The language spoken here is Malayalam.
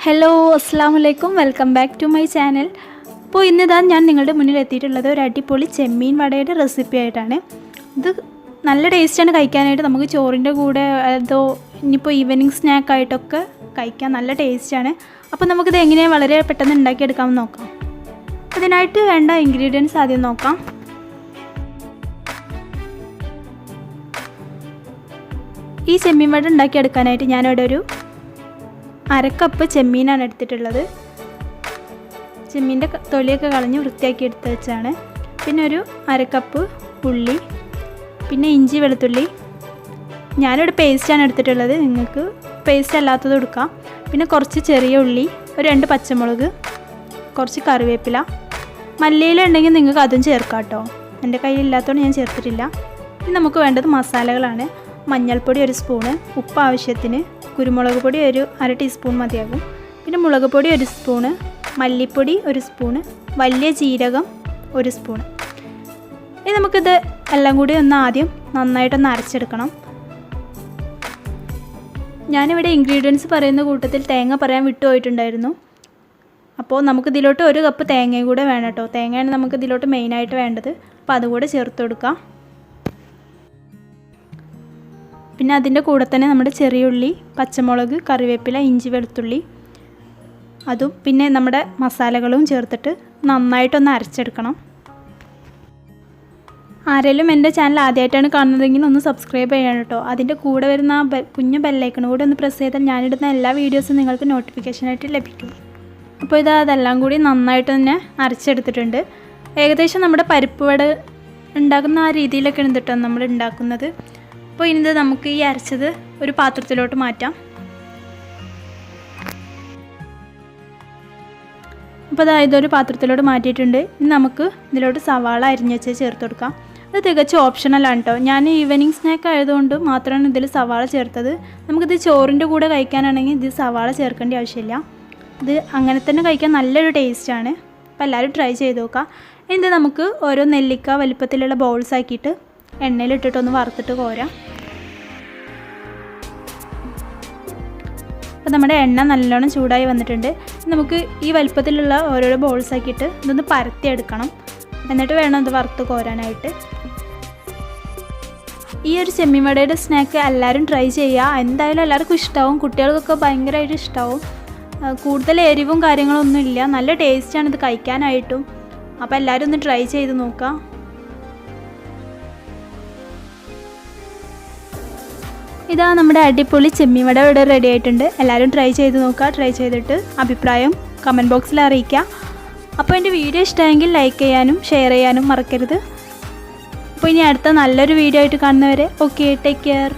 ഹലോ അസ്സലാമു welcome back to my channel. അപ്പോൾ ഇന്നിതാ ഞാൻ നിങ്ങളുടെ മുന്നിൽ എത്തിയിട്ടുള്ളത് ഒരു അടിപൊളി ചെമ്മീൻ വടയുടെ റെസിപ്പി ആയിട്ടാണ്. ഇത് നല്ല ടേസ്റ്റാണ് കഴിക്കാനായിട്ട്. നമുക്ക് ചോറിൻ്റെ കൂടെ അതോ ഇനിയിപ്പോൾ ഈവനിങ് സ്നാക്കായിട്ടൊക്കെ കഴിക്കാൻ നല്ല ടേസ്റ്റാണ്. അപ്പോൾ നമുക്കിത് എങ്ങനെയാണ് വളരെ പെട്ടെന്ന് ഉണ്ടാക്കിയെടുക്കാമെന്ന് നോക്കാം. അതിനായിട്ട് വേണ്ട ഇൻഗ്രീഡിയൻസ് ആദ്യം നോക്കാം. ഈ ചെമ്മീൻ വട ഉണ്ടാക്കിയെടുക്കാനായിട്ട് ഞാനിവിടെ ഒരു അരക്കപ്പ് ചെമ്മീനാണ് എടുത്തിട്ടുള്ളത്. ചെമ്മീൻ്റെ തൊലിയൊക്കെ കളഞ്ഞ് വൃത്തിയാക്കി എടുത്ത് വെച്ചാണ്. പിന്നെ ഒരു അരക്കപ്പ് ഉള്ളി, പിന്നെ ഇഞ്ചി വെളുത്തുള്ളി. ഞാനിവിടെ പേസ്റ്റാണ് എടുത്തിട്ടുള്ളത്, നിങ്ങൾക്ക് പേസ്റ്റ് അല്ലാത്തത് എടുക്കാം. പിന്നെ കുറച്ച് ചെറിയ ഉള്ളി, ഒരു 2 പച്ചമുളക്, കുറച്ച് കറിവേപ്പില, മല്ലിയില ഉണ്ടെങ്കിൽ നിങ്ങൾക്ക് അതും ചേർക്കാം കേട്ടോ. എൻ്റെ കയ്യിലില്ലാത്തതുകൊണ്ട് ഞാൻ ചേർത്തിട്ടില്ല. ഇനി നമുക്ക് വേണ്ടത് മസാലകളാണ്. മഞ്ഞൾപ്പൊടി 1 സ്പൂണ്, ഉപ്പ് ആവശ്യത്തിന്, കുരുമുളക് പൊടി ഒരു 1/2 ടീസ്പൂൺ മതിയാകും. പിന്നെ മുളക് പൊടി 1 സ്പൂണ്, മല്ലിപ്പൊടി 1 സ്പൂണ്, വലിയ ജീരകം 1 സ്പൂണ്. ഇനി നമുക്കിത് എല്ലാം കൂടി ആദ്യം നന്നായിട്ടൊന്ന് അരച്ചെടുക്കണം. ഞാനിവിടെ ഇൻഗ്രീഡിയൻസ് പറയുന്ന കൂട്ടത്തിൽ തേങ്ങ പറയാൻ വിട്ടുപോയിട്ടുണ്ടായിരുന്നു. അപ്പോൾ നമുക്കിതിലോട്ട് 1 കപ്പ് തേങ്ങയും കൂടെ വേണം കേട്ടോ. തേങ്ങയാണ് നമുക്കിതിലോട്ട് മെയിനായിട്ട് വേണ്ടത്. അപ്പോൾ അതുകൂടെ ചേർത്ത് കൊടുക്കാം. പിന്നെ അതിൻ്റെ കൂടെ തന്നെ നമ്മുടെ ചെറിയ ഉള്ളി, പച്ചമുളക്, കറിവേപ്പില, ഇഞ്ചി വെളുത്തുള്ളി അതും പിന്നെ നമ്മുടെ മസാലകളും ചേർത്തിട്ട് നന്നായിട്ടൊന്ന് അരച്ചെടുക്കണം. ആരെങ്കിലും എൻ്റെ ചാനൽ ആദ്യമായിട്ടാണ് കാണുന്നതെങ്കിൽ ഒന്ന് സബ്സ്ക്രൈബ് ചെയ്യണം കേട്ടോ. അതിൻ്റെ കൂടെ വരുന്ന ആ കുഞ്ഞു ബെല്ലൈക്കൺ കൂടെ ഒന്ന് പ്രസ് ചെയ്താൽ ഞാനിടുന്ന എല്ലാ വീഡിയോസും നിങ്ങൾക്ക് നോട്ടിഫിക്കേഷനായിട്ട് ലഭിക്കും. അപ്പോൾ അതെല്ലാം കൂടി നന്നായിട്ട് തന്നെ അരച്ചെടുത്തിട്ടുണ്ട്. ഏകദേശം നമ്മുടെ പരിപ്പ് വട ഉണ്ടാക്കുന്ന ആ രീതിയിലൊക്കെ ഉണ്ട് നമ്മൾ ഉണ്ടാക്കുന്നത്. അപ്പോൾ ഇനി നമുക്ക് ഈ അരച്ചത് ഒരു പാത്രത്തിലോട്ട് മാറ്റാം. അപ്പോൾ ഇതൊരു പാത്രത്തിലോട്ട് മാറ്റിയിട്ടുണ്ട്. ഇനി നമുക്ക് ഇതിലോട്ട് സവാള അരിഞ്ഞ് വെച്ച് ചേർത്ത് കൊടുക്കാം. അത് തികച്ചും ഓപ്ഷണലാണ് കേട്ടോ. ഞാൻ ഈവനിങ് സ്നാക്ക് ആയതുകൊണ്ട് മാത്രമാണ് ഇതിൽ സവാള ചേർത്തത്. നമുക്കിത് ചോറിൻ്റെ കൂടെ കഴിക്കാനാണെങ്കിൽ ഇത് സവാള ചേർക്കേണ്ട ആവശ്യമില്ല. ഇത് അങ്ങനെ തന്നെ കഴിക്കാൻ നല്ലൊരു ടേസ്റ്റാണ്. അപ്പോൾ എല്ലാവരും ട്രൈ ചെയ്ത് നോക്കാം. ഇനി നമുക്ക് ഓരോ നെല്ലിക്ക വലിപ്പത്തിലുള്ള ബൗൾസ് ആക്കിയിട്ട് എണ്ണയിലിട്ടിട്ടൊന്ന് വറുത്തിട്ട് കോരാം. അപ്പോൾ നമ്മുടെ എണ്ണ നല്ലോണം ചൂടായി വന്നിട്ടുണ്ട്. നമുക്ക് ഈ വലിപ്പത്തിലുള്ള ഓരോരോ ബോൾസ് ആക്കിയിട്ട് ഇതൊന്ന് പരത്തിയെടുക്കണം. എന്നിട്ട് വേണം ഇത് വറുത്ത് കോരാനായിട്ട്. ഈ ഒരു ചെമ്മീൻ വടയുടെ സ്നാക്ക് എല്ലാവരും ട്രൈ ചെയ്യുക. എന്തായാലും എല്ലാവർക്കും ഇഷ്ടമാവും. കുട്ടികൾക്കൊക്കെ ഭയങ്കരമായിട്ട് ഇഷ്ടമാവും. കൂടുതൽ എരിവും കാര്യങ്ങളൊന്നും ഇല്ല. നല്ല ടേസ്റ്റാണ് ഇത് കഴിക്കാനായിട്ടും. അപ്പോൾ എല്ലാവരും ഒന്ന് ട്രൈ ചെയ്ത് നോക്കുക. ഇതാ നമ്മുടെ അടിപൊളി ചെമ്മീൻ വട ഇവിടെ റെഡി ആയിട്ടുണ്ട്. എല്ലാവരും ട്രൈ ചെയ്ത് നോക്കുക. ട്രൈ ചെയ്തിട്ട് അഭിപ്രായം കമൻറ്റ് ബോക്സിൽ അറിയിക്കുക. അപ്പോൾ എൻ്റെ വീഡിയോ ഇഷ്ടമായെങ്കിൽ ലൈക്ക് ചെയ്യാനും ഷെയർ ചെയ്യാനും മറക്കരുത്. അപ്പോൾ ഇനി അടുത്ത നല്ലൊരു വീഡിയോ ആയിട്ട് കാണുന്നവരെ ഓക്കെ, ടേക്ക് കെയർ.